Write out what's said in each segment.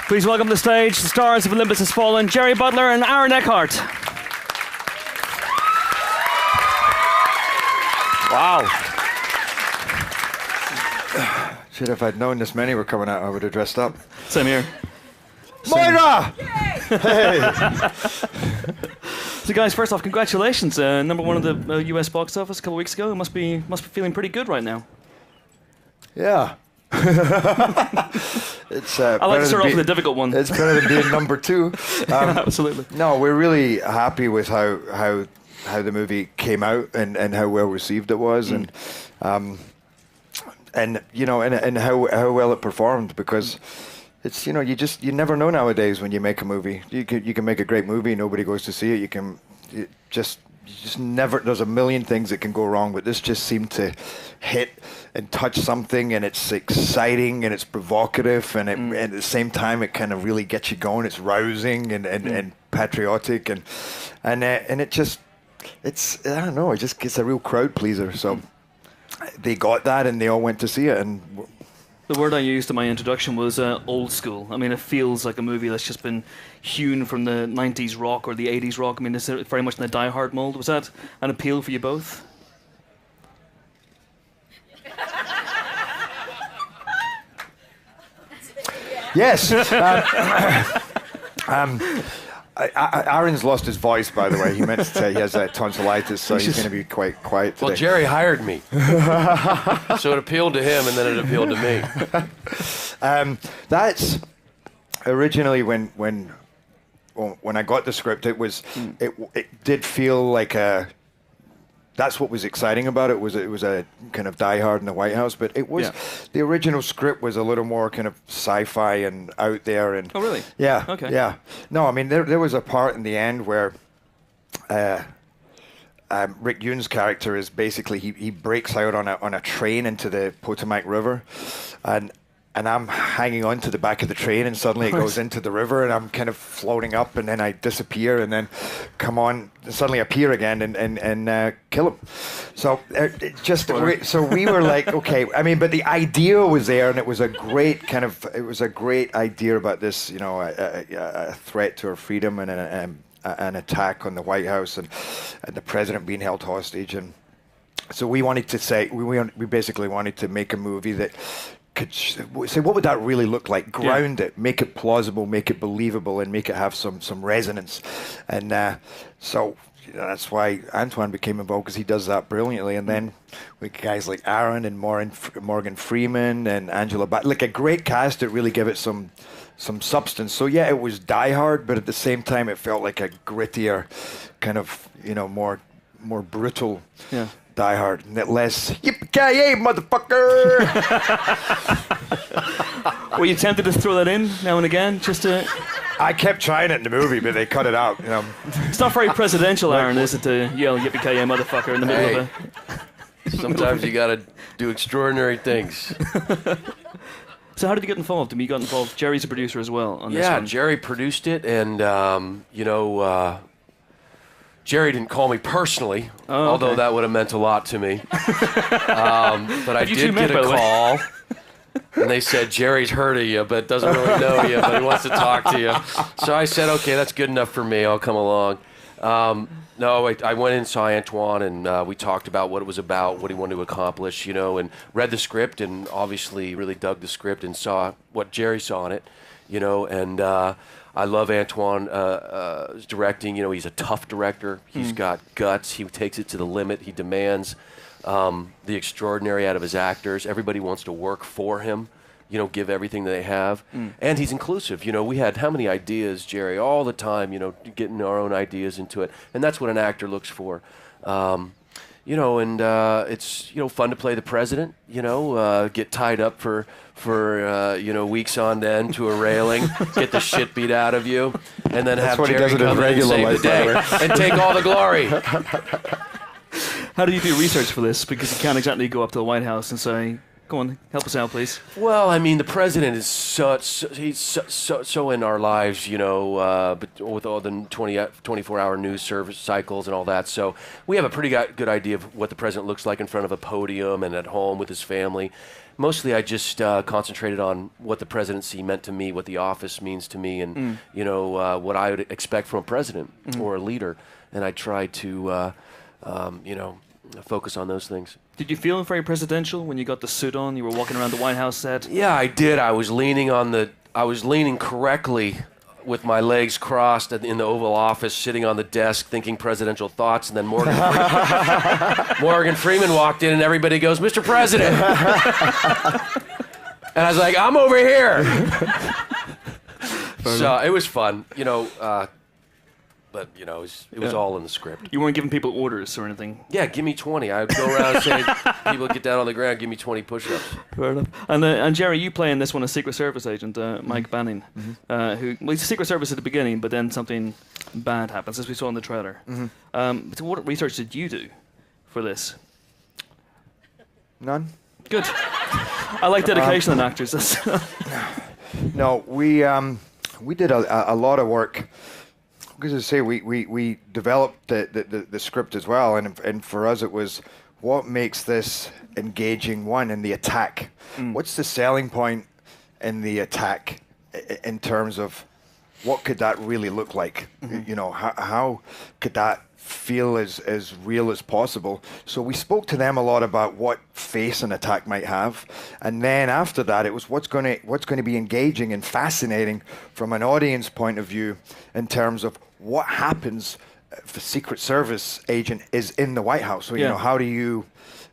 Please welcome to the stage the stars of Olympus Has Fallen, Gerard Butler and Aaron Eckhart. Wow. Shit, if I'd known this many were coming out, I would have dressed up. Same here. Moira! Hey! So guys, first off, congratulations. #1 of the US box office a couple of weeks ago. It must be feeling pretty good right now. Yeah. It's, I like to start off with a difficult one. It's better than being #2. Absolutely. No, we're really happy with how the movie came out and how well received it was, and you know, and how well it performed, because it's, you know, you never know nowadays when you make a movie. You can make a great movie, nobody goes to see it. You just never. There's a million things that can go wrong, but this just seemed to hit and touch something, and it's exciting and it's provocative, and at the same time it kind of really gets you going. It's rousing and patriotic, and it just, it's, I don't know, it's a real crowd pleaser. So they got that, and they all went to see it. And the word I used in my introduction was old school. I mean, it feels like a movie that's just been hewn from the 90s rock or the 80s rock. I mean, it's very much in the Die Hard mold. Was that an appeal for you both? Yes. Aaron's lost his voice, by the way. He meant to say he has tonsillitis, so he's going to be quite quiet today. Well, Jerry hired me. So it appealed to him, and then it appealed to me. That's originally when I got the script, it did feel like that's what was exciting about it. It was a kind of Die Hard in the White House, but it was the original script was a little more kind of sci-fi and out there. And oh, really? Yeah. Okay. Yeah. No, I mean there was a part in the end where Rick Yoon's character is basically he breaks out on a train into the Potomac River, and I'm hanging on to the back of the train, and suddenly it goes into the river, and I'm kind of floating up, and then I disappear, and then come on, suddenly appear again, and kill him. So so we were like, okay. I mean, but the idea was there, and it was a great idea about this, you know, a threat to our freedom and an attack on the White House, and the president being held hostage, and so we wanted to say we basically wanted to make a movie that could say, what would that really look like? Ground it, make it plausible, make it believable, and make it have some resonance. And so that's why Antoine became involved, because he does that brilliantly. And then with guys like Aaron and Morgan Freeman and Angela like a great cast that really give it some substance. So yeah, it was Die Hard, but at the same time it felt like a grittier kind of, you know, more brutal Die Hard, and that less yippee-ki-yay, motherfucker. Were you tempted to throw that in now and again, just to? I kept trying it in the movie, but they cut it out. You know. It's not very presidential, Aaron, is it, to yell yippee-ki-yay, motherfucker in the middle of a? Sometimes you got to do extraordinary things. So how did you get involved? I mean, you got involved. Jerry's a producer as well on this one. Yeah, Jerry produced it, and you know. Jerry didn't call me personally, although that would have meant a lot to me. But I did get a call, and they said, Jerry's heard of you, but doesn't really know you, but he wants to talk to you. So I said, okay, that's good enough for me. I'll come along. No, I went in and saw Antoine, and we talked about what it was about, what he wanted to accomplish, you know, and read the script, and obviously really dug the script and saw what Jerry saw in it, you know, and I love Antoine's directing. You know, he's a tough director. He's got guts. He takes it to the limit. He demands the extraordinary out of his actors. Everybody wants to work for him, you know, give everything they have. And he's inclusive. You know, we had how many ideas, Jerry, all the time, you know, getting our own ideas into it. And that's what an actor looks for. You know, and it's, you know, fun to play the president, you know, get tied up for you know, weeks on end to a railing, get the shit beat out of you, and then have Jerry come in and save the day and take all the glory. How do you do research for this? Because you can't exactly go up to the White House and say, go on, help us out, please. Well, I mean, the president is he's so in our lives, you know, but with all the 24-hour news service cycles and all that. So we have a pretty good idea of what the president looks like in front of a podium and at home with his family. Mostly I just concentrated on what the presidency meant to me, what the office means to me, and what I would expect from a president or a leader. And I tried to, focus on those things. Did you feel very presidential when you got the suit on? You were walking around the White House set? Yeah, I did. I was leaning correctly with my legs crossed in the Oval Office, sitting on the desk, thinking presidential thoughts, and then Morgan Freeman walked in, and everybody goes, "Mr. President," and I was like, "I'm over here." So it was fun, but it was all in the script. You weren't giving people orders or anything. Yeah, give me 20. I would go around saying, people get down on the ground, give me 20 push-ups. Fair enough. And Jerry, you play in this one a Secret Service agent, Mike Banning, he's Secret Service at the beginning, but then something bad happens, as we saw in the trailer. So what research did you do for this? None. Good. I like dedication in actors. No, we did a lot of work. Because I say we developed the script as well, and for us it was what makes this engaging. One, in the attack. What's the selling point in the attack in terms of what could that really look like? How could that feel as real as possible? So we spoke to them a lot about what face an attack might have, and then after that it was what's going to be engaging and fascinating from an audience point of view in terms of what happens if the Secret Service agent is in the White House. So how do you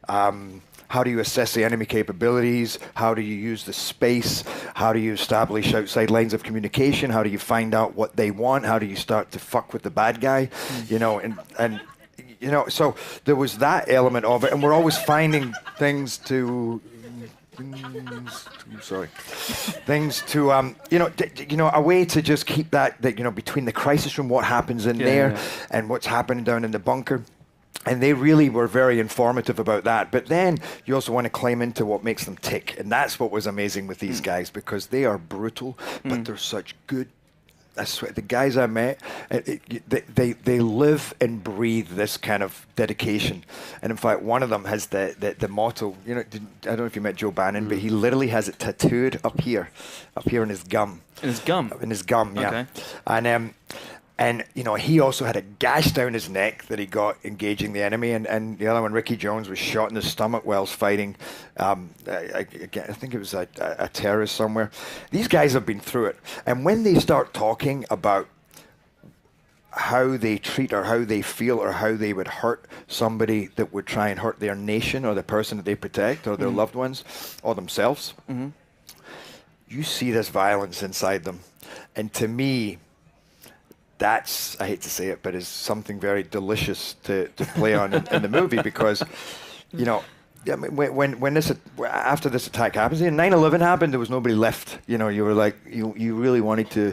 assess the enemy capabilities? How do you use the space? How do you establish outside lines of communication? How do you find out what they want? How do you start to fuck with the bad guy? So there was that element of it, and we're always finding things to a way to just keep that between the crisis room, what happens in there, and what's happening down in the bunker. And they really were very informative about that. But then you also want to climb into what makes them tick. And that's what was amazing with these guys, because they are brutal, but they're such good. I swear, the guys I met, they live and breathe this kind of dedication. And in fact, one of them has the motto, I don't know if you met Joe Bannon, but he literally has it tattooed up here in his gum. In his gum? In his gum, yeah. Okay. And he also had a gash down his neck that he got engaging the enemy. And the other one, Ricky Jones, was shot in the stomach whilst fighting, I think it was a terrorist somewhere. These guys have been through it. And when they start talking about how they treat or how they feel or how they would hurt somebody that would try and hurt their nation or the person that they protect or their loved ones or themselves, you see this violence inside them. And to me, that's, I hate to say it, but is something very delicious to play on in the movie, because, when after this attack happens, 9/11 happened, there was nobody left. You were like, you really wanted to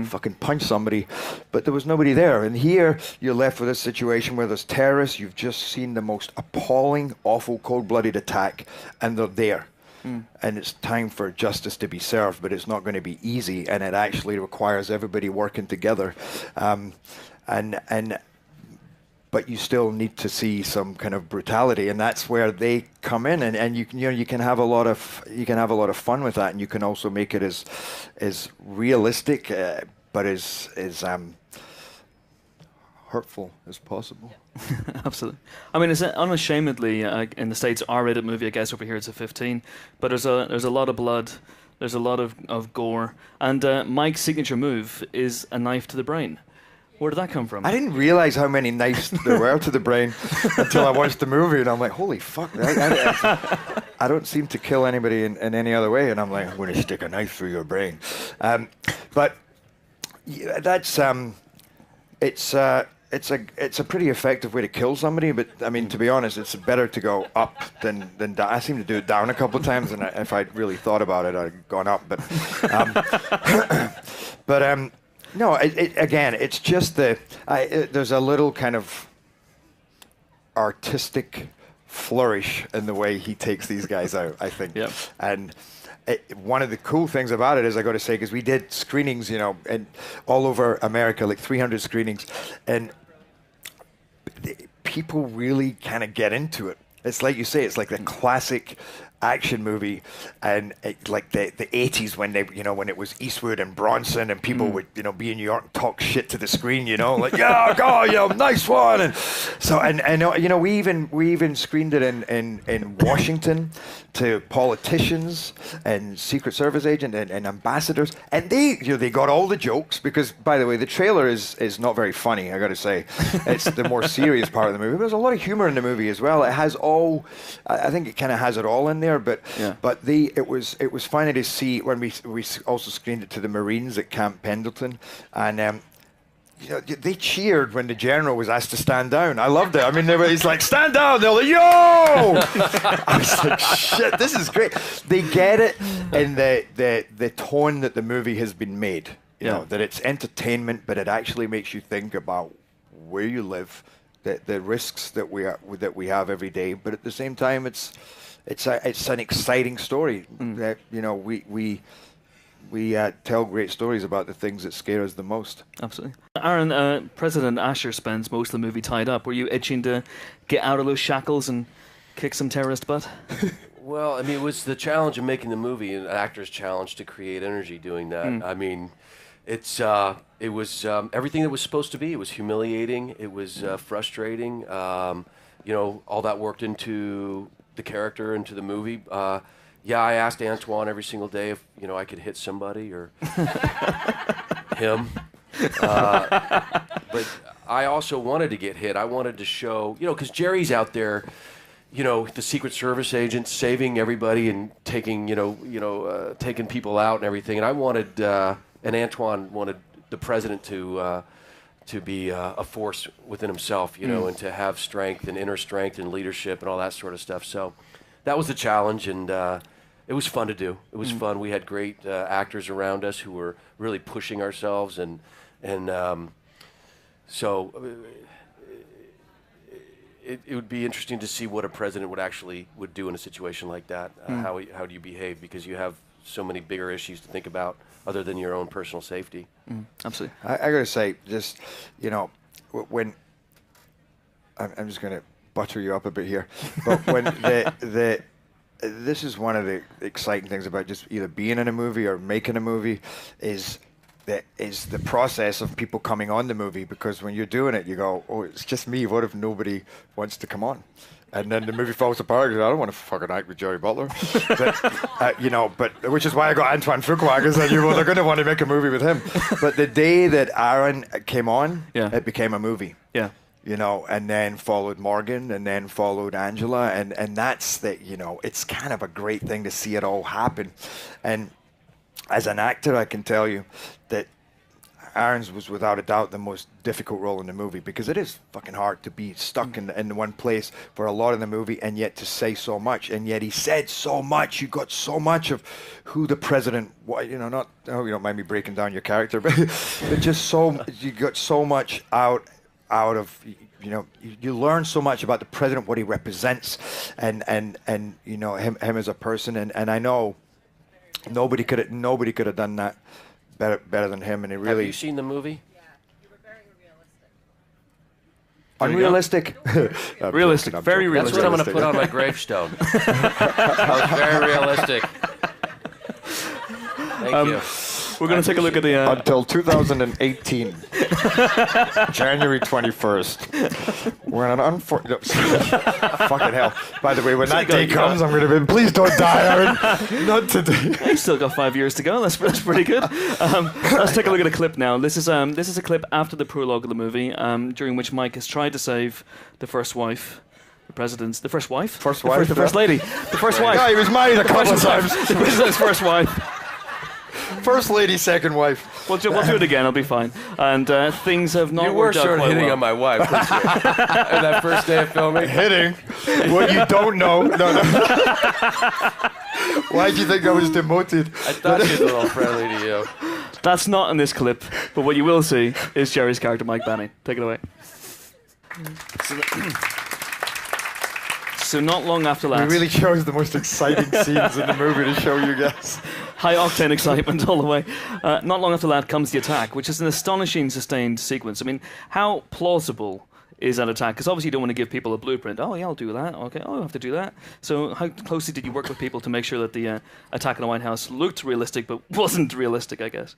fucking punch somebody, but there was nobody there. And here you're left with a situation where there's terrorists. You've just seen the most appalling, awful, cold-blooded attack, and they're there. And it's time for justice to be served, but it's not going to be easy, and it actually requires everybody working together. But you still need to see some kind of brutality, and that's where they come in, and you can have a lot of fun with that, and you can also make it as realistic, but as hurtful as possible. Absolutely. I mean, it's unashamedly in the States R-rated movie. I guess over here it's a 15, but there's a lot of blood, there's a lot of gore, and Mike's signature move is a knife to the brain. Where did that come from? I didn't realize how many knives there were to the brain until I watched the movie, and I'm like, holy fuck! I don't seem to kill anybody in any other way, and I'm like, I'm going to stick a knife through your brain. But yeah, that's it's a pretty effective way to kill somebody, but I mean, to be honest, it's better to go up than down. I seem to do it down a couple of times, and if I'd really thought about it, I'd have gone up. But no, again, it's just there's a little kind of artistic flourish in the way he takes these guys out, I think. Yeah. And one of the cool things about it is, I got to say, because we did screenings, and all over America, like 300 screenings, and people really kind of get into it. It's like you say, it's like the classic action movie, and like the 80s when they, when it was Eastwood and Bronson and people would, be in New York and talk shit to the screen, like, yeah, go, nice one. And so, and we even screened it in Washington to politicians and Secret Service agents and ambassadors, and they got all the jokes, because, by the way, the trailer is not very funny, I gotta say. It's the more serious part of the movie. But there's a lot of humor in the movie as well. It has I think it kind of has it all in there, but it was funny to see when we also screened it to the Marines at Camp Pendleton, and they cheered when the general was asked to stand down. I loved it. I mean, he's like, stand down. They're like, yo! I was like, shit, this is great. They get it in the tone that the movie has been made. You know, that it's entertainment, but it actually makes you think about where you live, the risks that we have every day. But at the same time, it's an exciting story. That we tell great stories about the things that scare us the most. Absolutely. Aaron, President Asher spends most of the movie tied up. Were you itching to get out of those shackles and kick some terrorist butt? Well, I mean, it was the challenge of making the movie, an actor's challenge to create energy doing that. I mean, it was everything that was supposed to be. It was humiliating. It was frustrating. All that worked into the character, into the movie. I asked Antoine every single day if I could hit somebody or him. But I also wanted to get hit. I wanted to show, because Jerry's out there, the Secret Service agent saving everybody and taking, taking people out and everything. And I wanted, and Antoine wanted the president to be a force within himself, and to have strength and inner strength and leadership and all that sort of stuff. So that was the challenge, and it was fun to do. It was fun. We had great actors around us who were really pushing ourselves, and so it would be interesting to see what a president would do in a situation like that. How do you behave, because you have so many bigger issues to think about other than your own personal safety. Absolutely. I got to say, just when I'm just going to butter you up a bit here, but when this is one of the exciting things about just either being in a movie or making a movie is the process of people coming on the movie, because when you're doing it, you go, oh, it's just me. What if nobody wants to come on? And then the movie falls apart. I don't want to fucking act with Gerard Butler. But which is why I got Antoine Fuqua, because they're going to want to make a movie with him. But the day that Aaron came on, it became a movie. Yeah. And then followed Morgan, and then followed Angela, and that's it's kind of a great thing to see it all happen. And as an actor, I can tell you that Aaron's was without a doubt the most difficult role in the movie, because it is fucking hard to be stuck in one place for a lot of the movie, and yet to say so much, and yet he said so much. You got so much of who the president was, you don't mind me breaking down your character, but just you got so much out of, you learn so much about the president, what he represents, and him as a person, and I know nobody could have done that better than him, and it really. Have you seen the movie? Yeah, you were very unrealistic. Realistic, very realistic. That's what I'm going to put on my gravestone. That was very realistic. Thank you. We're going to take a look at the... Until 2018, January 21st. We're in an unfortunate... Fucking hell. By the way, when that day comes, I'm going to be, please don't die, Aaron. Not today. You've still got 5 years to go. That's pretty good. Let's take a look at a clip now. This is a clip after the prologue of the movie, during which Mike has tried to save the first wife. The president's... The first wife? First wife. The first lady. The first wife. Yeah, he was married a couple of times. The president's first wife. First lady, second wife. We'll do it again. It'll be fine. And things have not worked out. You were sort of hitting on my wife on that first day of filming. Hitting? What you don't know. No. Why do you think I was demoted? I thought she was a little friendly to you. That's not in this clip, but what you will see is Jerry's character, Mike Banning. Take it away. So not long after that... We really chose the most exciting scenes in the movie to show you guys. High-octane excitement all the way. Not long after that comes the attack, which is an astonishing sustained sequence. I mean, how plausible is that attack? Because obviously you don't want to give people a blueprint. Oh, yeah, I'll do that. Okay, oh, I have to do that. So how closely did you work with people to make sure that the attack on the White House looked realistic but wasn't realistic, I guess?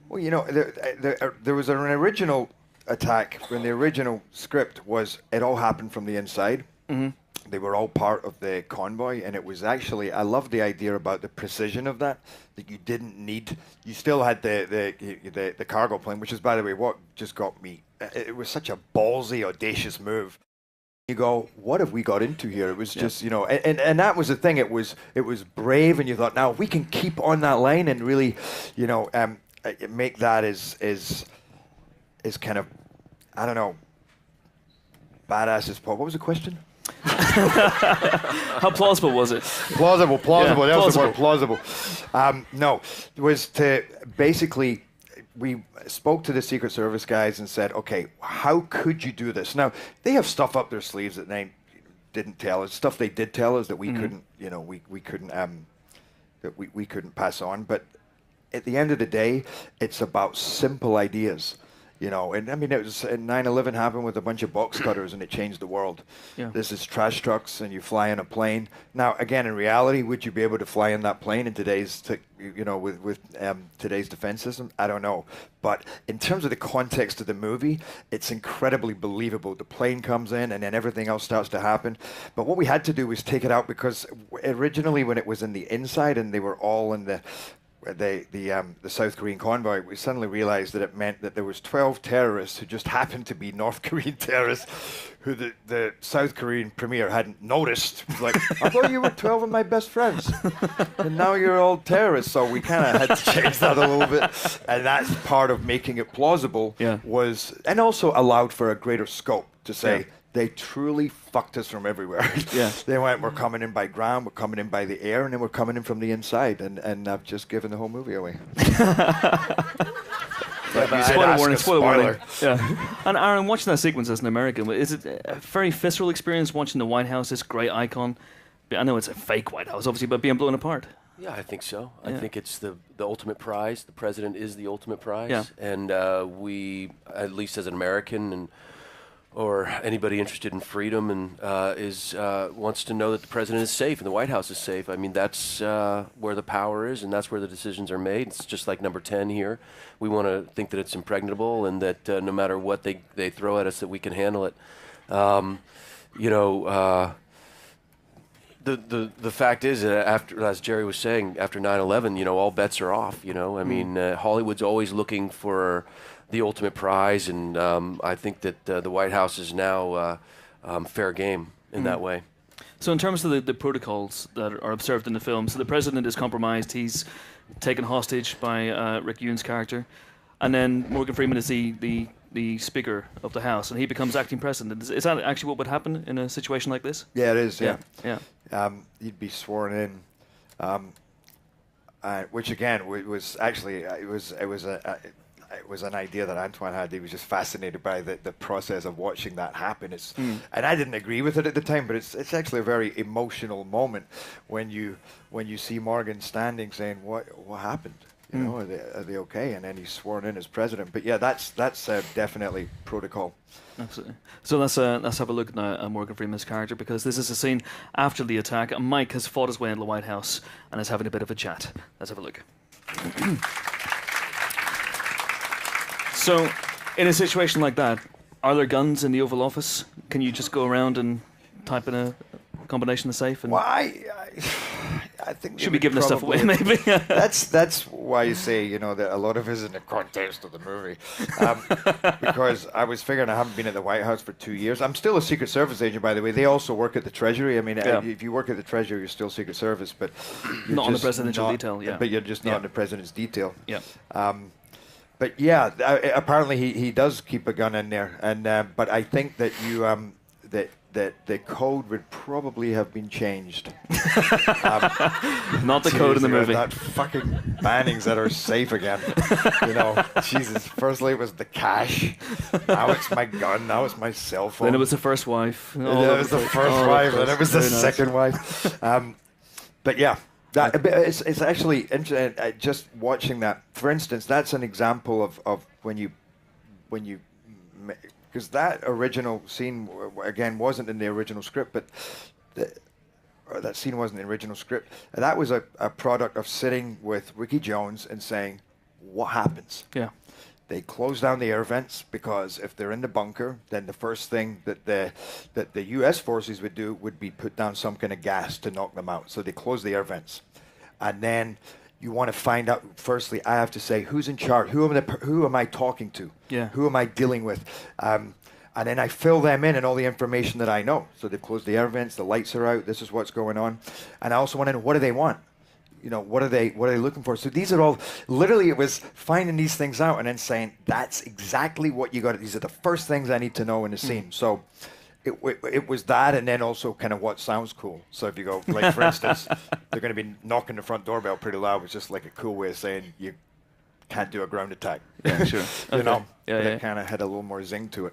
Well, you know, there was an original attack when the original script was it all happened from the inside. Mm-hmm. They were all part of the convoy, and it was actually, I love the idea about the precision of that you didn't need, you still had the cargo plane, which is, by the way, what just got me, it was such a ballsy, audacious move. You go, what have we got into here? It was just, you know, and that was the thing, it was brave, and you thought, now we can keep on that line and really, you know, make that is kind of, I don't know, badass as possible. What was the question? How plausible was it? Plausible. Yeah, that was the word, plausible. No, it was to basically, we spoke to the Secret Service guys and said, okay, how could you do this? Now, they have stuff up their sleeves that they didn't tell us, stuff they did tell us that we couldn't, you know, we couldn't, that we couldn't pass on. But at the end of the day, it's about simple ideas. You know, and I mean, it was 9/11 happened with a bunch of box cutters, and it changed the world. Yeah. This is trash trucks, and you fly in a plane. Now, again, in reality, would you be able to fly in that plane in today's, with today's defense system? I don't know. But in terms of the context of the movie, it's incredibly believable. The plane comes in, and then everything else starts to happen. But what we had to do was take it out, because originally, when it was in the inside, and they were all in the South Korean convoy, we suddenly realized that it meant that there was 12 terrorists who just happened to be North Korean terrorists who the South Korean premier hadn't noticed. It was like, I thought you were 12 of my best friends, and now you're all terrorists. So we kind of had to change that a little bit, and that's part of making it plausible. Was, and also allowed for a greater scope to say, they truly fucked us from everywhere. They went, we're coming in by ground, we're coming in by the air, and then we're coming in from the inside. And I've just given the whole movie away. Spoiler warning. Yeah. And Aaron, watching that sequence as an American, is it a very visceral experience watching the White House, this great icon? I know it's a fake White House, obviously, but being blown apart. Yeah, I think so. I think it's the ultimate prize. The president is the ultimate prize. Yeah. And we, at least as an American, or anybody interested in freedom and wants to know that the president is safe and the White House is safe. I mean, that's where the power is, and that's where the decisions are made. It's just like number 10 here. We want to think that it's impregnable, and that no matter what they throw at us, that we can handle it. The fact is, after, as Jerry was saying, after 9/11, you know, all bets are off. You know, I mean, Hollywood's always looking for the ultimate prize, and I think that the White House is now fair game in that way. So in terms of the protocols that are observed in the film, so the president is compromised, he's taken hostage by Rick Yoon's character, and then Morgan Freeman is the Speaker of the House, and he becomes acting president. Is that actually what would happen in a situation like this? Yeah, it is, yeah. You'd be sworn in, which again was actually, it was an idea that Antoine had. He was just fascinated by the process of watching that happen. And I didn't agree with it at the time, but it's actually a very emotional moment when you see Morgan standing saying, "What happened? You know, are they okay?" And then he's sworn in as president. But yeah, that's definitely protocol. Absolutely. So let's have a look now at Morgan Freeman's character, because this is a scene after the attack. And Mike has fought his way into the White House and is having a bit of a chat. Let's have a look. So, in a situation like that, are there guns in the Oval Office? Can you just go around and type in a combination of safe? And well, I think should be giving this stuff away, maybe. That's why you say, you know, that a lot of it is in the context of the movie. Because I was figuring, I haven't been at the White House for 2 years. I'm still a Secret Service agent, by the way. They also work at the Treasury. I mean, if you work at the Treasury, you're still Secret Service, but you're not on the presidential detail. Yeah, but you're just not on the president's detail. Yeah. But yeah, apparently he does keep a gun in there, and but I think that you that the code would probably have been changed. Not the code in the movie. That fucking bannings that are safe again. You know, Jesus. Firstly it was the cash. Now it's my gun. Now it's my cell phone. Then it was the first wife. Then it was the first wife. Then it was the second wife. But yeah. It's actually interesting. Just watching that, for instance, that's an example of when you because that original scene again wasn't in the original script, but that scene wasn't in the original script. And that was a product of sitting with Ricky Jones and saying, what happens? Yeah. They close down the air vents because if they're in the bunker, then the first thing that the U.S. forces would do would be put down some kind of gas to knock them out. So they close the air vents, and then you want to find out. Firstly, I have to say who's in charge. Who am I talking to? Yeah. Who am I dealing with? And then I fill them in and all the information that I know. So they've closed the air vents. The lights are out. This is what's going on. And I also want to know, what do they want? You know, what are they looking for? So these are all, literally it was finding these things out and then saying, that's exactly what you got. These are the first things I need to know in the scene. So it was that, and then also kind of what sounds cool. So if you go, like for instance, they're going to be knocking the front doorbell pretty loud. It's just like a cool way of saying you can't do a ground attack. Yeah, sure. You know, yeah, but yeah. it kind of had a little more zing to it.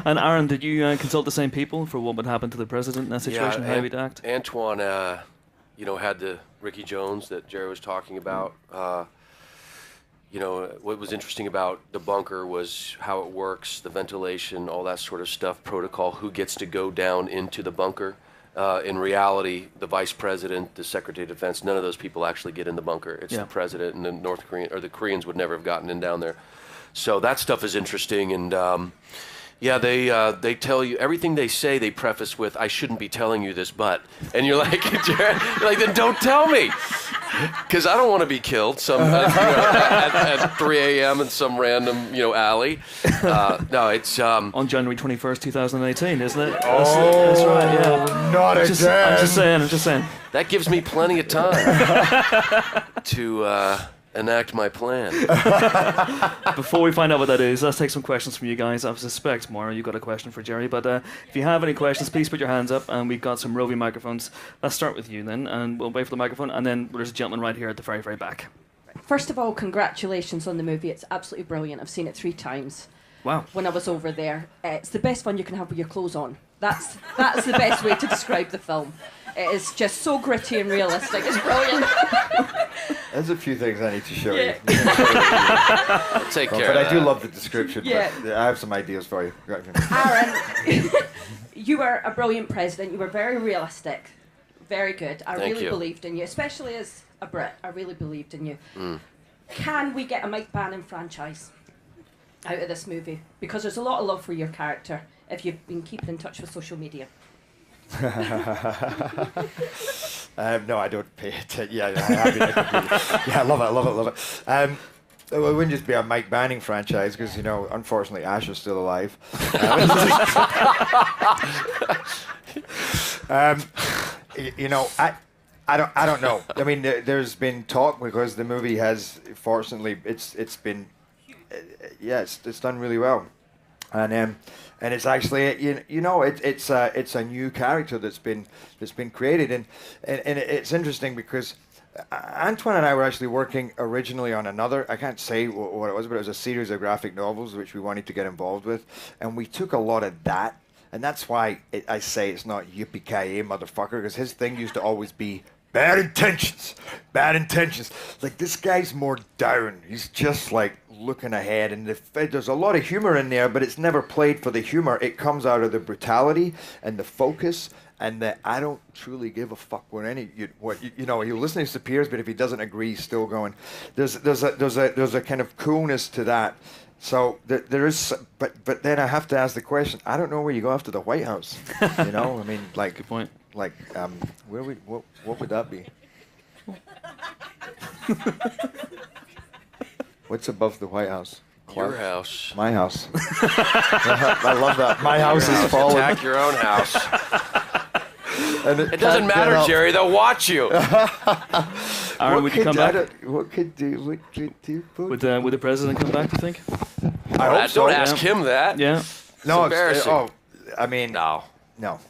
And Aaron, did you consult the same people for what would happen to the president in that situation? How he'd act? Antoine, you know, had the Ricky Jones that Jerry was talking about. You know, what was interesting about the bunker was how it works, the ventilation, all that sort of stuff, protocol, who gets to go down into the bunker. In reality, the vice president, the secretary of defense, none of those people actually get in the bunker. It's the president, and the North Korean or the Koreans would never have gotten in down there. So that stuff is interesting, and yeah, they tell you everything they say. They preface with, "I shouldn't be telling you this, but," and you're like, then don't tell me, because I don't want to be killed at 3 a.m. in some random alley. No, it's on January 21st, 2018, isn't it? Oh, that's right. Yeah, not I'm again. just saying. That gives me plenty of time to enact my plan. Before we find out what that is, let's take some questions from you guys. I suspect, Maura, you've got a question for Jerry, but if you have any questions, please put your hands up, and we've got some roving microphones. Let's start with you then, and we'll wait for the microphone, and then there's a gentleman right here at the very, very back. First of all, congratulations on the movie. It's absolutely brilliant. I've seen it 3 times. Wow. When I was over there. It's the best fun you can have with your clothes on. That's the best way to describe the film. It is just so gritty and realistic. It's brilliant. There's a few things I need to show you. Take care. But I do love the description. Yeah. But I have some ideas for you. Aaron, you were a brilliant president. You were very realistic. Very good. I really believed in you, especially as a Brit. I really believed in you. Can we get a Mike Bannon franchise out of this movie? Because there's a lot of love for your character if you've been keeping in touch with social media. No, I don't pay attention. I love it. Well, it wouldn't just be a Mike Banning franchise because, unfortunately, Ash is still alive. I don't know. I mean, there's been talk because the movie has, fortunately, it's done really well, and it's actually it's a new character that's been created, and it's interesting because Antoine and I were actually working originally on another, I can't say what it was, but it was a series of graphic novels which we wanted to get involved with, and we took a lot of that, and that's why I say it's not yippee-ki-yay motherfucker, because his thing used to always be bad intentions. Like, this guy's more down. He's just like looking ahead, and there's a lot of humor in there, but it's never played for the humor. It comes out of the brutality and the focus, and that I don't truly give a fuck what you listen to his peers, but if he doesn't agree, he's still going. There's a kind of coolness to that. So there is, but then I have to ask the question. I don't know where you go after the White House. I mean, like, good point. Like, what would that be? What's above the White House? Your house. My house. I love that. My house is fallen. Attack your own house. And it doesn't matter, Jerry. They'll watch you. Aaron, would you come back? What could do? Would the president come back, do you think? I hope so. Don't ask him that. Yeah. No, it's embarrassing. I mean, no.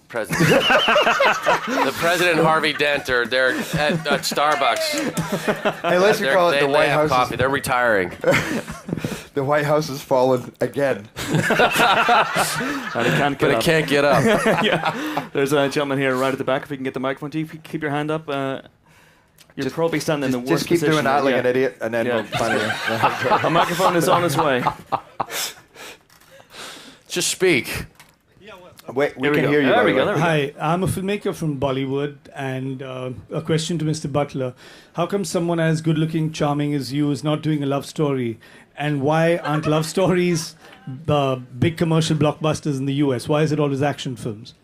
President. The president and Harvey Dent they're at Starbucks. Hey, let's call it the White House. Coffee. They're retiring. The White House has fallen again. And it can't get up. Yeah. There's a gentleman here right at the back. If we can get the microphone to you, keep your hand up. You're probably standing in the worst position. Just keep doing that like an idiot, and then we'll find it. A microphone is on its way. Just speak. We can hear you. There we go. Hi, I'm a filmmaker from Bollywood, and a question to Mr. Butler. How come someone as good-looking, charming as you is not doing a love story? And why aren't love stories the big commercial blockbusters in the US? Why is it always action films?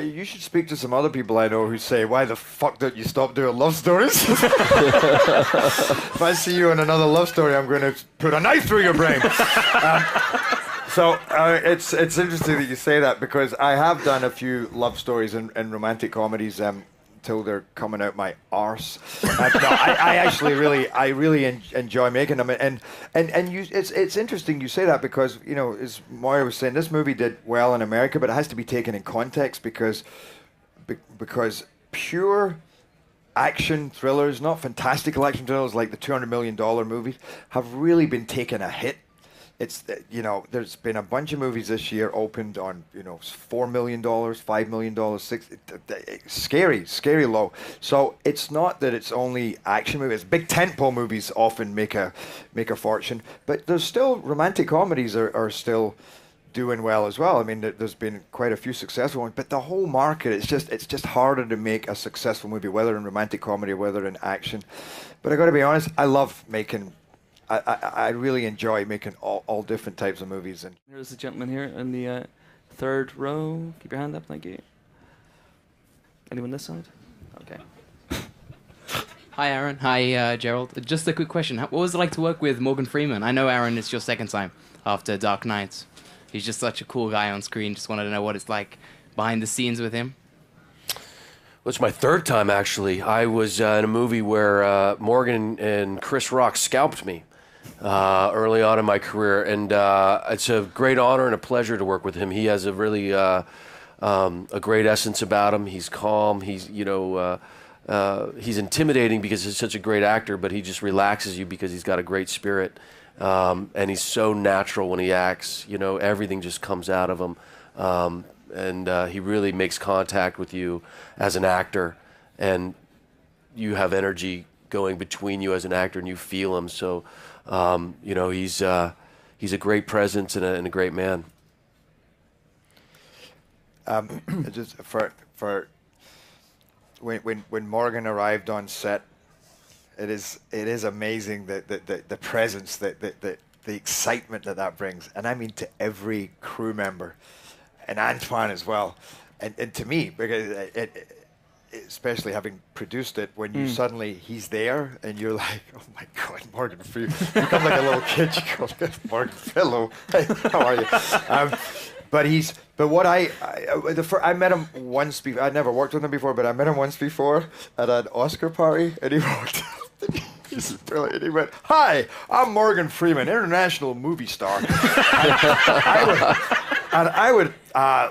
You should speak to some other people I know who say, why the fuck don't you stop doing love stories? If I see you in another love story, I'm going to put a knife through your brain. It's interesting that you say that, because I have done a few love stories and romantic comedies till they're coming out my arse. I actually really enjoy making them, it's interesting you say that, because as Moira was saying, this movie did well in America, but it has to be taken in context, because pure action thrillers, not fantastical action thrillers like the $200 million movies, have really been taking a hit. It's there's been a bunch of movies this year opened on $4 million, $5 million, scary low. So it's not that it's only action movies. Big tentpole movies often make a fortune, but there's still romantic comedies are still doing well as well. I mean, there's been quite a few successful ones, but the whole market, it's just harder to make a successful movie, whether in romantic comedy or whether in action. But I got to be honest, I love making. I really enjoy making all different types of movies. And here's the gentleman here in the third row. Keep your hand up, thank you. Anyone this side? Okay. Hi, Aaron. Hi, Gerald. Just a quick question. What was it like to work with Morgan Freeman? I know, Aaron, it's your second time after Dark Knight. He's just such a cool guy on screen. Just wanted to know what it's like behind the scenes with him. Well, it's my third time, actually. I was in a movie where Morgan and Chris Rock scalped me early on in my career, and it's a great honor and a pleasure to work with him. He has a really a great essence about him. He's calm. He's he's intimidating because he's such a great actor, but he just relaxes you because he's got a great spirit, and he's so natural when he acts. Everything just comes out of him, and he really makes contact with you as an actor, and you have energy going between you as an actor, and you feel him. So. He's a great presence and a great man. Just for when Morgan arrived on set, it is amazing the presence, the excitement that brings, and I mean to every crew member, and Antoine as well, and to me, because especially having produced it, when you suddenly he's there and you're like, oh my God, Morgan Freeman. You become like a little kid. You go, Morgan, hello, hey, how are you? I met him once before. I'd never worked with him before, but I met him once before at an Oscar party, and he walked up. This is brilliant. And he went, "Hi, I'm Morgan Freeman, international movie star. I would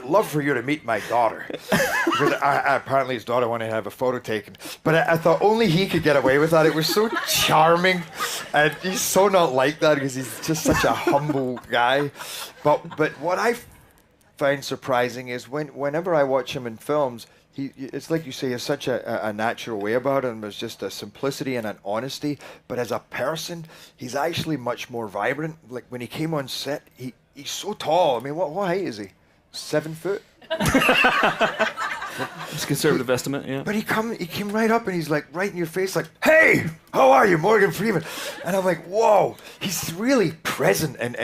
love for you to meet my daughter." Because apparently his daughter wanted to have a photo taken. But I thought only he could get away with that. It was so charming. And he's so not like that because he's just such a humble guy. But what I find surprising is whenever I watch him in films, it's like you say, he has such a natural way about him. There's just a simplicity and an honesty. But as a person, he's actually much more vibrant. Like when he came on set, he's so tall. I mean, what height is he? 7 foot? It's a conservative estimate, yeah. But he came right up and he's like right in your face, like, "Hey, how are you, Morgan Freeman?" And I'm like, whoa, he's really present and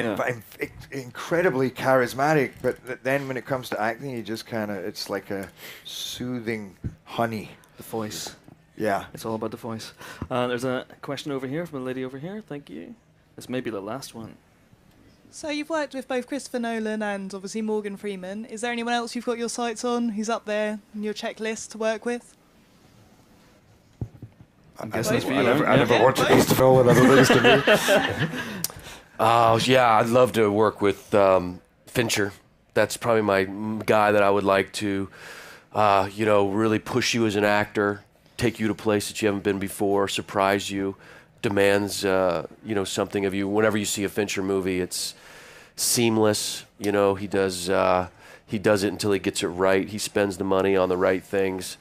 incredibly charismatic. But then when it comes to acting, he just it's like a soothing honey. The voice. Yeah. It's all about the voice. There's a question over here from a lady over here. Thank you. This may be the last one. So you've worked with both Christopher Nolan and obviously Morgan Freeman. Is there anyone else you've got your sights on who's up there in your checklist to work with? I'm guessing it's for you. I never worked with Christopher Nolan. I don't think it's to me. Oh, yeah, I'd love to work with Fincher. That's probably my guy that I would like to, really push you as an actor, take you to places that you haven't been before, surprise you, demands, something of you. Whenever you see a Fincher movie, it's seamless. He does it until he gets it right. He spends the money on the right things.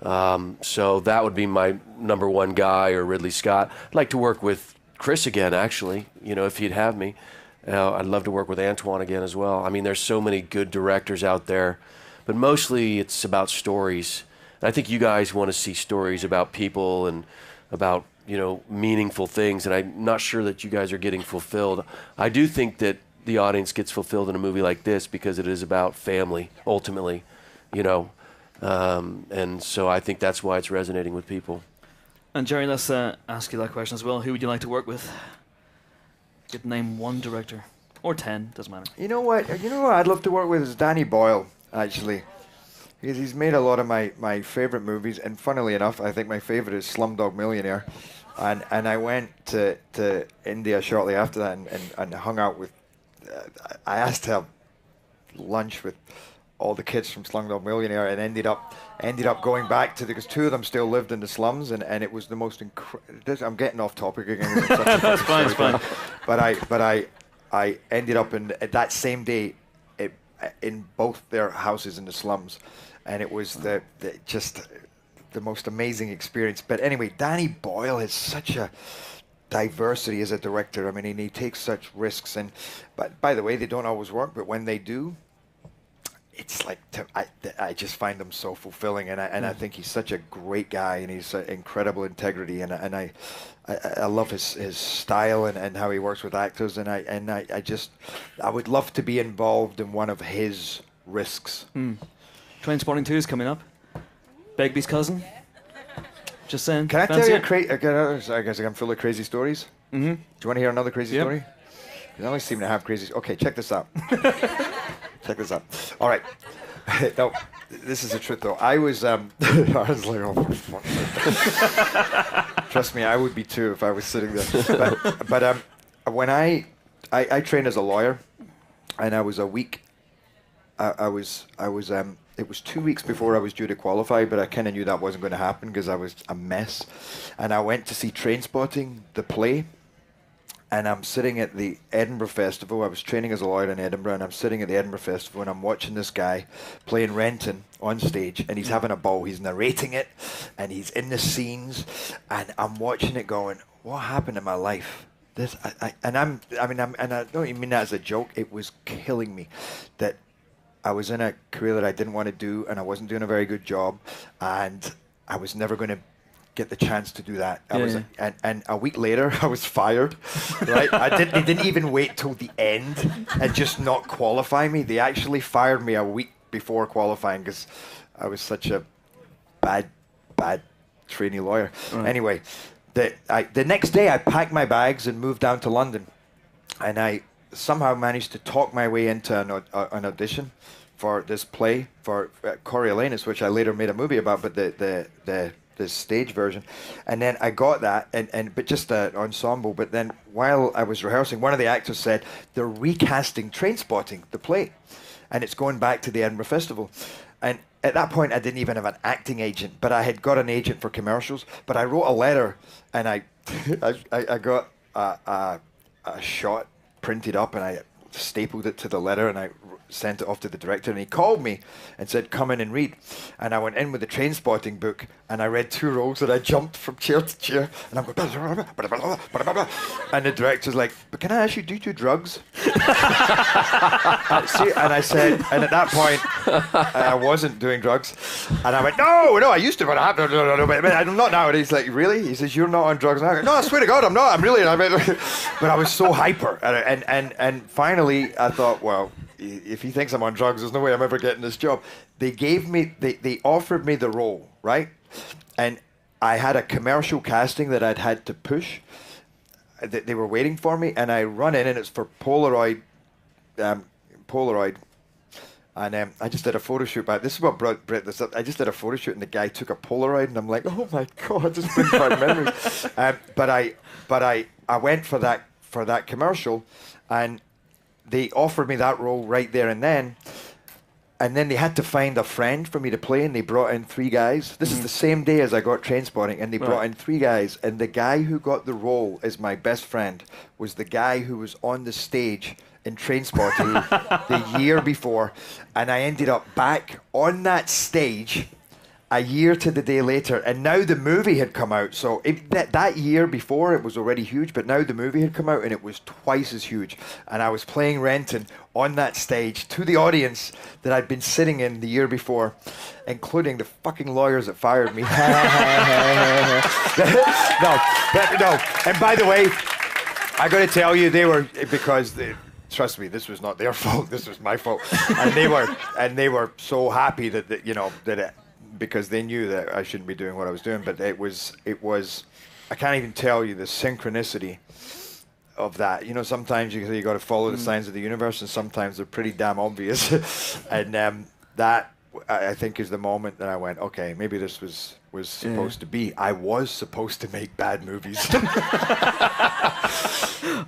So that would be my number one guy, or Ridley Scott. I'd like to work with Chris again, actually, if he'd have me. I'd love to work with Antoine again as well. I mean, there's so many good directors out there, but mostly it's about stories. And I think you guys want to see stories about people and about, meaningful things, and I'm not sure that you guys are getting fulfilled. I do think that the audience gets fulfilled in a movie like this because it is about family, ultimately, and so I think that's why it's resonating with people. And Jerry, let's ask you that question as well. Who would you like to work with? You could name one director, or 10, doesn't matter. You know what I'd love to work with is Danny Boyle, actually. Because he's made a lot of my favourite movies, and funnily enough, I think my favourite is Slumdog Millionaire. And I went to India shortly after that and hung out with, I asked to have lunch with all the kids from Slumdog Millionaire, and ended up going back to, because two of them still lived in the slums, and it was the most I'm getting off topic again. That's fine, it's fine. But I ended up that same day in both their houses in the slums, and it was just the most amazing experience. But anyway, Danny Boyle has such a diversity as a director. I mean, he takes such risks, but by the way, they don't always work, but when they do, it's like I just find them so fulfilling, and I think he's such a great guy, and he's incredible integrity, and I love his style and how he works with actors, and I would love to be involved in one of his risks. Trainspotting 2 is coming up. Begbie's cousin. Just saying. Can I tell you I guess I'm full of crazy stories. Mm-hmm. Do you want to hear another crazy story? You always seem to have crazy. Okay, check this out. Check this out. All right. No, this is the truth, though. I was I was like, oh, for fuck's sake. Trust me, I would be too if I was sitting there. But when I trained as a lawyer, and I was a week. It was 2 weeks before I was due to qualify, but I kind of knew that wasn't going to happen because I was a mess. And I went to see Trainspotting, the play, and I'm sitting at the Edinburgh Festival. I was training as a lawyer in Edinburgh, and I'm sitting at the Edinburgh Festival, and I'm watching this guy playing Renton on stage, and he's having a ball. He's narrating it, and he's in the scenes, and I'm watching it going, what happened in my life? I don't even mean that as a joke. It was killing me that I was in a career that I didn't want to do, and I wasn't doing a very good job, and I was never going to get the chance to do that. And a week later, I was fired. Right? They didn't even wait till the end and just not qualify me. They actually fired me a week before qualifying because I was such a bad trainee lawyer. Right. Anyway, the next day, I packed my bags and moved down to London, and I somehow managed to talk my way into an audition for this play for Coriolanus, which I later made a movie about, but the stage version. And then I got that, but just an ensemble. But then while I was rehearsing, one of the actors said, they're recasting Trainspotting, the play, and it's going back to the Edinburgh Festival. And at that point, I didn't even have an acting agent, but I had got an agent for commercials. But I wrote a letter, and I got a shot printed up, and I stapled it to the letter, and I sent it off to the director, and he called me and said, come in and read. And I went in with the Trainspotting book, and I read 2 roles, and I jumped from chair to chair, and I'm going, and the director's like, but can I ask you, do you do drugs? See, and I said, and at that point, I wasn't doing drugs, and I went, no, I used to, but I'm not now. And he's like, really? He says, you're not on drugs now? I go, no, I swear to God, I'm not. I'm really. But I was so hyper, and finally, I thought, well, if he thinks I'm on drugs, there's no way I'm ever getting this job. They offered me the role, right? And I had a commercial casting that I'd had to push. They were waiting for me, and I run in, and it's for Polaroid. And I just did a photo shoot back. This is what brought this up. I just did a photo shoot, and the guy took a Polaroid, and I'm like, oh my God, this brings back memories. But I went for that commercial, and they offered me that role right there and then they had to find a friend for me to play, and they brought in 3 guys. This is the same day as I got Trainspotting, and they brought in 3 guys, and the guy who got the role as my best friend was the guy who was on the stage in Trainspotting the year before, and I ended up back on that stage, a year to the day later, and now the movie had come out. So that year before, it was already huge, but now the movie had come out and it was twice as huge. And I was playing Renton on that stage to the audience that I'd been sitting in the year before, including the fucking lawyers that fired me. No. And by the way, I got to tell you, they were, because trust me, this was not their fault. This was my fault. And they were so happy that you know, because they knew that I shouldn't be doing what I was doing. But it was. I can't even tell you the synchronicity of that. You know, sometimes you got to follow the signs of the universe, and sometimes they're pretty damn obvious. And that, I think, is the moment that I went, okay, maybe this was supposed to be. I was supposed to make bad movies.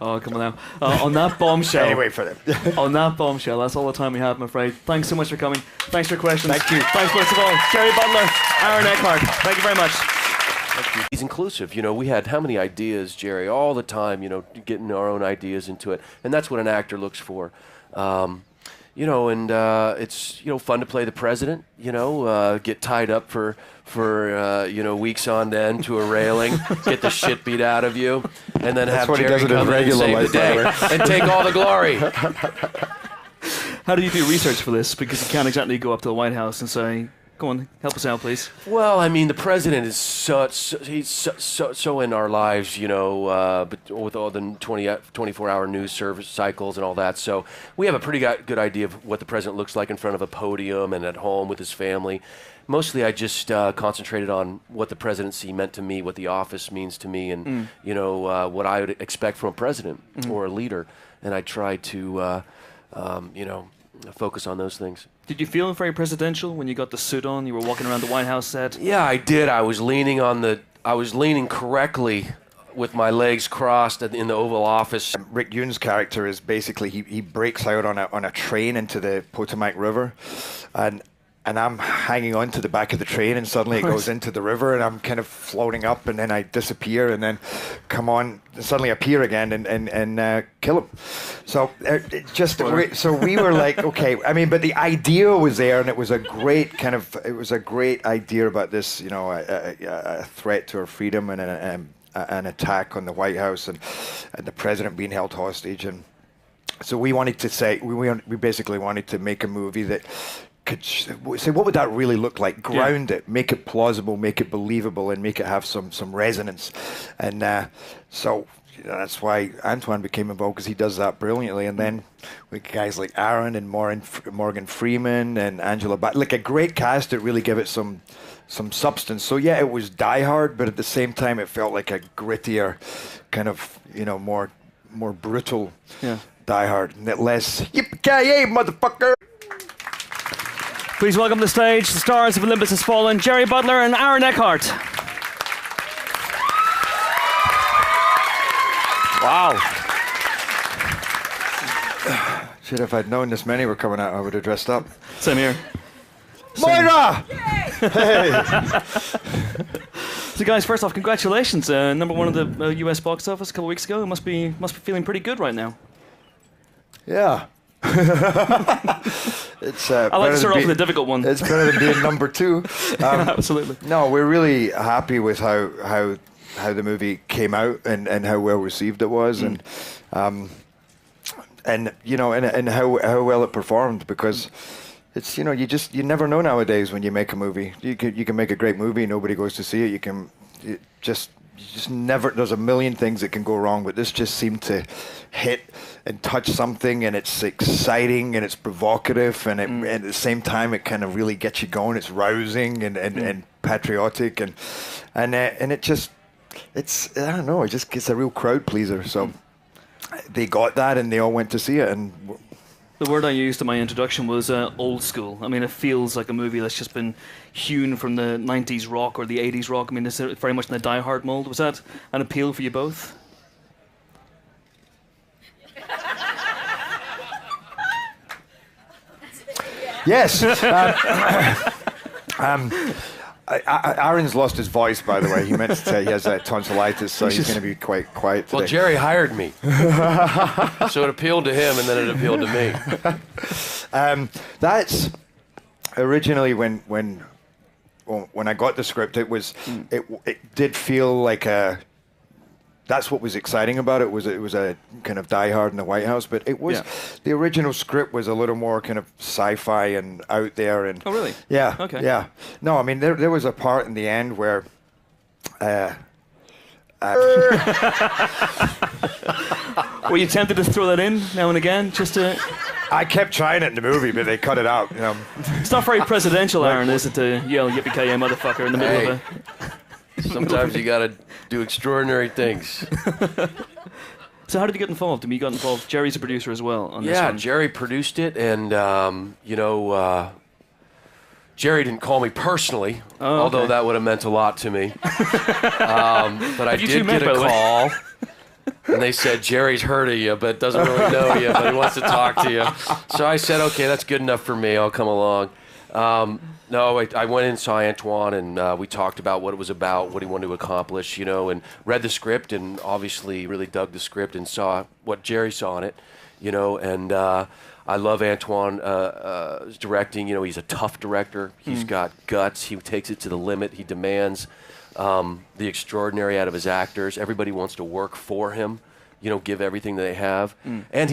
Oh, come on now. On that bombshell. Anyway, for them. On that bombshell, that's all the time we have, I'm afraid. Thanks so much for coming. Thanks for your questions. Thank you. Thanks, most of all, Gerard Butler, Aaron Eckhart. Thank you very much. He's inclusive. You know, we had how many ideas, Jerry, all the time, you know, getting our own ideas into it. And that's what an actor looks for. You know, and it's, you know, fun to play the president, you know, get tied up for you know, weeks on end to a railing, get the shit beat out of you, and then have Jerry come in and save the day and take all the glory. How do you do research for this? Because you can't exactly go up to the White House and say, go on, help us out, please. Well, I mean, the president is he's so in our lives, you know, but with all the 24-hour news service cycles and all that. So we have a pretty good idea of what the president looks like in front of a podium and at home with his family. Mostly I just concentrated on what the presidency meant to me, what the office means to me, and, you know, what I would expect from a president or a leader. And I tried to, you know, focus on those things. Did you feel very presidential when you got the suit on? You were walking around the White House set? Yeah, I did. I was leaning correctly with my legs crossed in the Oval Office. Rick Yoon's character is basically, he breaks out on a train into the Potomac River, and I'm hanging on to the back of the train, and suddenly it goes into the river, and I'm kind of floating up, and then I disappear, and then come on, suddenly appear again, and kill him. So so we were like, okay. I mean, but the idea was there, and it was a great idea about this, you know, a threat to our freedom and an attack on the White House, and the president being held hostage, and so we wanted to say we basically wanted to make a movie that could say, what would that really look like? Ground it, make it plausible, make it believable, and make it have some resonance. And so you know, that's why Antoine became involved, because he does that brilliantly. And then with guys like Aaron and Morgan Freeman and Angela Bassett, like a great cast that really give it some substance. So yeah, it was Die Hard, but at the same time, it felt like a grittier, kind of, you know, more brutal Die Hard, and less yippee-ki-yay, motherfucker. Please welcome to the stage the stars of Olympus Has Fallen, Gerard Butler and Aaron Eckhart. Wow. Shit, if I'd known this many were coming out, I would have dressed up. Same here. Moira! Hey! So guys, first off, congratulations. #1 of the US box office a couple of weeks ago. It must be feeling pretty good right now. Yeah. It's I like to start off with a difficult one. It's better than being #2. Absolutely. No, we're really happy with how the movie came out and how well received it was, and you know, and how well it performed, because it's, you know, you never know nowadays when you make a movie. You can make a great movie, nobody goes to see it. You just never. There's a million things that can go wrong, but this just seemed to hit and touch something, and it's exciting and it's provocative, and at the same time it kind of really gets you going. It's rousing and patriotic, and it just, it's, I don't know, it's a real crowd pleaser. So they got that, and they all went to see it. And the word I used in my introduction was old school. I mean, it feels like a movie that's just been hewn from the 90s rock or the 80s rock. I mean, it's very much in the Die Hard mold. Was that an appeal for you both? Yes. Aaron's lost his voice, by the way. He meant to say he has tonsillitis, so he's going to be quite quiet today. Well, Jerry hired me. So it appealed to him, and then it appealed to me. That's originally when when I got the script, it did feel like that's what was exciting about it. It was a kind of Die Hard in the White House, but it was the original script was a little more kind of sci-fi and out there. And oh, really? Yeah. Okay. Yeah. No, I mean there was a part in the end where. Were you tempted to throw that in now and again, just to? I kept trying it in the movie, but they cut it out. It's not very presidential, Aaron, is it, to yell "Yippee-ki-yay, motherfucker" in the middle of a? Sometimes you got to do extraordinary things. So how did you get involved? I mean, you got involved. Jerry's a producer as well on this one. Yeah, Jerry produced it, and Jerry didn't call me personally, although that would have meant a lot to me. But I did get a call, and they said, Jerry's heard of you, but doesn't really know you, but he wants to talk to you. So I said, okay, that's good enough for me. I'll come along. I went in and saw Antoine, and we talked about what it was about, what he wanted to accomplish, and read the script, and obviously really dug the script and saw what Jerry saw in it, and I love Antoine's directing. He's a tough director. He's got guts. He takes it to the limit. He demands the extraordinary out of his actors. Everybody wants to work for him, give everything they have. And